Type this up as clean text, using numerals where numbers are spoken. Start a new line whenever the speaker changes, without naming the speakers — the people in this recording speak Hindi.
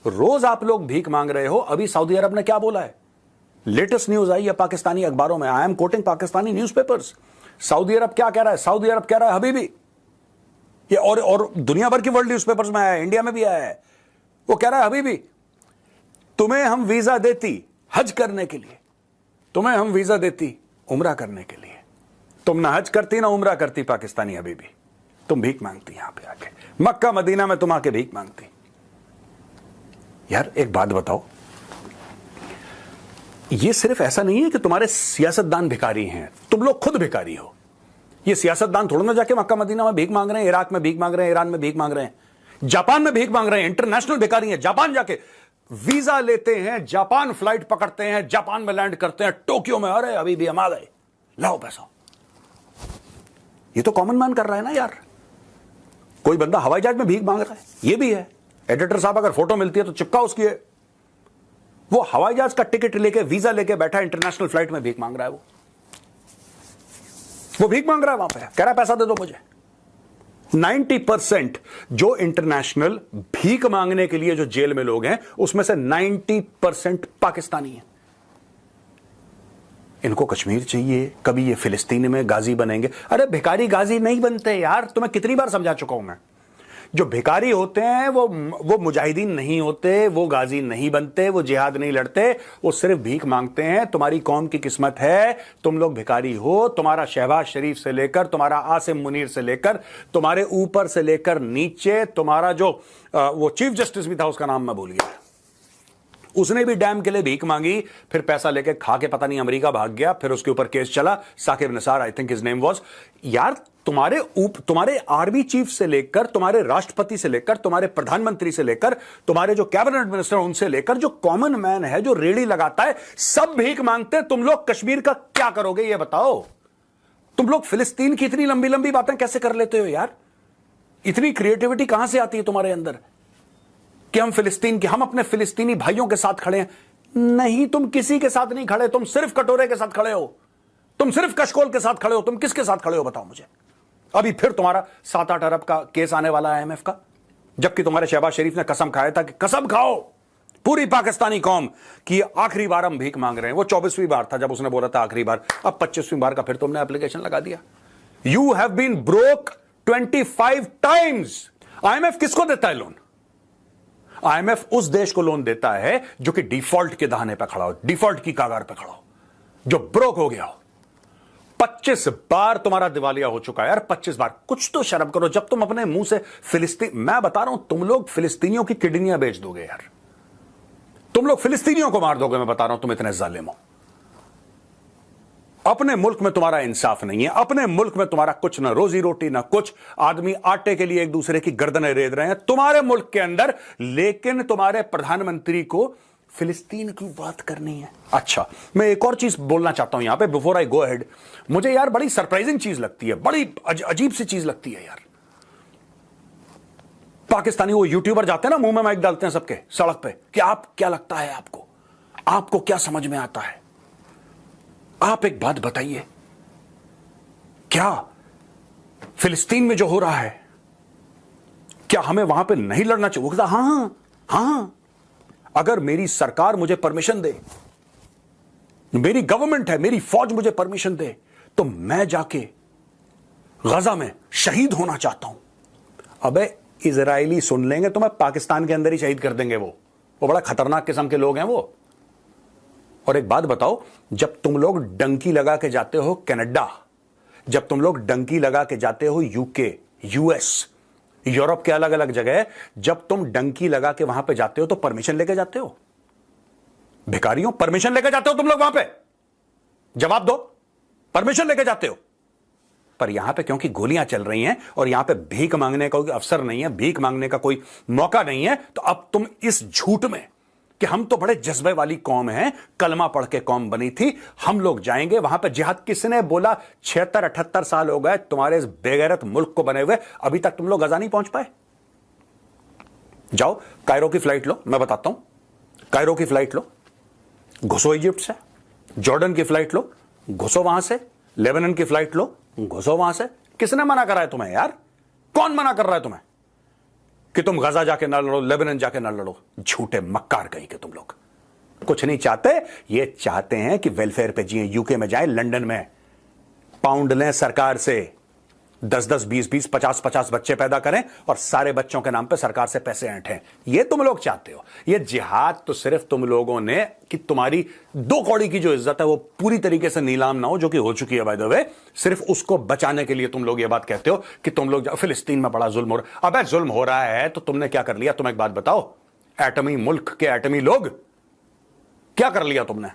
रोज आप लोग भीख मांग रहे हो। अभी सऊदी अरब ने क्या बोला है, लेटेस्ट न्यूज आई है पाकिस्तानी अखबारों में, I am quoting Pakistani newspapers. Saudi Arab क्या कह रहा है, सऊदी अरब कह रहा है हबीबी, ये और दुनिया भर की वर्ल्ड न्यूज़पेपर्स में आया है, इंडिया में भी आया है। वो कह रहा है हबीबी, तुम्हें हम वीजा देती हज करने के लिए, तुम्हें हम वीजा देती उम्रा करने के लिए, तुम ना हज करती ना उम्रा करती पाकिस्तानी हबीबी, तुम भीख मांगती यहां पे आके, मक्का मदीना में तुम आके भीख मांगती। यार एक बात बताओ, ये सिर्फ ऐसा नहीं है कि तुम्हारे सियासतदान भिखारी हैं, तुम लोग खुद भिखारी हो। ये सियासतदान थोड़ा ना जाके मक्का मदीना में भीख मांग रहे हैं, इराक में भीख मांग रहे हैं, ईरान में भीख मांग रहे हैं, जापान में भीख मांग रहे हैं, इंटरनेशनल भिखारी हैं। जापान जाके वीजा लेते हैं, जापान फ्लाइट पकड़ते हैं, जापान में लैंड करते हैं, टोक्यो में, अरे अभी भी हम आ गए, लाओ पैसा। ये तो कॉमन मैन कर रहा है ना यार। कोई बंदा हवाई जहाज में भीख मांग रहा है, ये भी है। एडिटर साहब अगर फोटो मिलती है तो चिपका उसकी है। वो हवाई जहाज का टिकट लेके, वीजा लेके बैठा इंटरनेशनल फ्लाइट में भीख मांग रहा है। वो भीख मांग रहा है वहां पे, कह रहा है पैसा दे दो मुझे। 90% जो इंटरनेशनल भीख मांगने के लिए जो जेल में लोग हैं, उसमें से 90% पाकिस्तानी हैं। इनको कश्मीर चाहिए, कभी ये फिलिस्तीन में गाजी बनेंगे। अरे भिखारी गाजी नहीं बनते यार, तुम्हें कितनी बार समझा चुका हूं मैं। जो भिखारी होते हैं वो मुजाहिदीन नहीं होते, वो गाजी नहीं बनते, वो जिहाद नहीं लड़ते, वो सिर्फ भीख मांगते हैं। तुम्हारी कौम की किस्मत है, तुम लोग भिखारी हो। तुम्हारा शहबाज शरीफ से लेकर, तुम्हारा आसिम मुनीर से लेकर, तुम्हारे ऊपर से लेकर नीचे, तुम्हारा जो वो चीफ जस्टिस भी था, उसका नाम मैं भूल गया, उसने भी डैम के लिए भीख मांगी, फिर पैसा लेके खा के पता नहीं अमेरिका भाग गया, फिर उसके ऊपर केस चला, Saqib Nisar I think his name was. यार तुम्हारे आर्मी चीफ से लेकर, तुम्हारे राष्ट्रपति से लेकर, तुम्हारे प्रधानमंत्री से लेकर, तुम्हारे जो कैबिनेट मिनिस्टर उनसे लेकर, जो कॉमन मैन है, जो रेड़ी लगाता है, सब भीख मांगते। तुम लोग कश्मीर का क्या करोगे ये बताओ। तुम लोग फिलिस्तीन की इतनी लंबी लंबी बातें कैसे कर लेते हो यार। इतनी क्रिएटिविटी कहां से आती है तुम्हारे अंदर कि हम अपने फिलिस्तीनी भाइयों के साथ खड़े हैं। नहीं, तुम किसी के साथ नहीं खड़े, तुम सिर्फ कटोरे के साथ खड़े हो, तुम सिर्फ कशकोल के साथ खड़े हो। तुम किसके साथ खड़े हो बताओ मुझे। अभी फिर तुम्हारा 7-8 अरब का केस आने वाला है आईएमएफ का, जबकि तुम्हारे शहबाज शरीफ ने कसम खाया था कि कसम खाओ पूरी पाकिस्तानी कौम की आखिरी बार हम भीख मांग रहे हैं। वो 24वीं बार था जब उसने बोला था आखिरी बार, अब 25वीं बार का फिर तुमने एप्लीकेशन लगा दिया। You have been broke 25 times. IMF किसको देता है लोन? आईएमएफ उस देश को लोन देता है जो कि डिफॉल्ट के दहाने पर खड़ा हो, डिफॉल्ट की कागार पर खड़ा हो, जो ब्रोक हो गया हो। 25 बार तुम्हारा दिवालिया हो चुका है यार, 25 बार। कुछ तो शर्म करो। जब तुम अपने मुंह से फिलिस्तीन, मैं बता रहा हूं, तुम लोग फिलिस्तीनियों की किडनियां बेच दोगे यार, तुम लोग फिलिस्तीनियों को मार दोगे। मैं बता रहा हूं, तुम इतने जालिम हो। अपने मुल्क में तुम्हारा इंसाफ नहीं है, अपने मुल्क में तुम्हारा कुछ ना रोजी रोटी ना कुछ। आदमी आटे के लिए एक दूसरे की गर्दनें रेत रहे हैं तुम्हारे मुल्क के अंदर, लेकिन तुम्हारे प्रधानमंत्री को फिलिस्तीन की बात करनी है। अच्छा, मैं एक और चीज बोलना चाहता हूं यहां पे बिफोर आई गो अहेड। मुझे यार बड़ी सरप्राइजिंग चीज लगती है, बड़ी अजीब सी चीज लगती है यार। पाकिस्तानी वो यूट्यूबर जाते हैं ना, मुंह में माइक डालते हैं सबके सड़क पे कि आप क्या लगता है, आपको क्या समझ में आता है, आप एक बात बताइए, क्या फिलिस्तीन में जो हो रहा है, क्या हमें वहां पे नहीं लड़ना चाहिए? वो कहता हां, अगर मेरी सरकार मुझे परमिशन दे, मेरी गवर्नमेंट है, मेरी फौज मुझे परमिशन दे, तो मैं जाके गजा में शहीद होना चाहता हूं। अबे इजरायली सुन लेंगे तो मैं पाकिस्तान के अंदर ही शहीद कर देंगे। वो बड़ा खतरनाक किस्म के लोग हैं वो। और एक बात बताओ, जब तुम लोग डंकी लगा के जाते हो कनाडा, जब तुम लोग डंकी लगा के जाते हो यूके, यूएस, यूरोप के अलग अलग जगह, जब तुम डंकी लगा के वहां पे जाते हो तो परमिशन लेके जाते हो? भिखारियों, परमिशन लेके जाते हो तुम लोग वहां पे? जवाब दो, परमिशन लेके जाते हो? पर यहां पे क्योंकि गोलियां चल रही हैं और यहां पे भीख मांगने का कोई अवसर नहीं है, भीख मांगने का कोई मौका नहीं है, तो अब तुम इस झूठ में कि हम तो बड़े जज्बे वाली कौम हैं, कलमा पढ़ के कौम बनी थी, हम लोग जाएंगे वहां पे जिहाद। किसने बोला? 76-78 साल हो गए तुम्हारे इस बेगैरत मुल्क को बने हुए, अभी तक तुम लोग गजा नहीं पहुंच पाए। जाओ कायरो की फ्लाइट लो, मैं बताता हूं, कायरो की फ्लाइट लो, घुसो इजिप्ट से, जॉर्डन की फ्लाइट लो, घुसो वहां से, लेबनान की फ्लाइट लो, घुसो वहां से। किसने मना करा है तुम्हें यार? कौन मना कर रहा है तुम्हें? कि तुम गजा जाके ना लड़ो, लेबनान जाके ना लड़ो। झूठे मक्कार कहीं के तुम लोग कुछ नहीं चाहते। ये चाहते हैं कि वेलफेयर पे जिए, यूके में जाए, लंदन में पाउंड लें सरकार से, 10-10, 20-20, 50-50 बच्चे पैदा करें और सारे बच्चों के नाम पे सरकार से पैसे ऐंठें। ये तुम लोग चाहते हो। ये जिहाद तो सिर्फ तुम लोगों ने कि तुम्हारी 2 कौड़ी की जो इज्जत है वो पूरी तरीके से नीलाम ना हो, जो कि हो चुकी है बाय द वे, सिर्फ उसको बचाने के लिए तुम लोग ये बात कहते हो कि तुम लोग फिलिस्तीन में बड़ा जुल्म हो रहा है। अबे जुल्म हो रहा है तो तुमने क्या कर लिया? तुम एक बात बताओ, एटमी मुल्क के एटमी लोग, क्या कर लिया तुमने?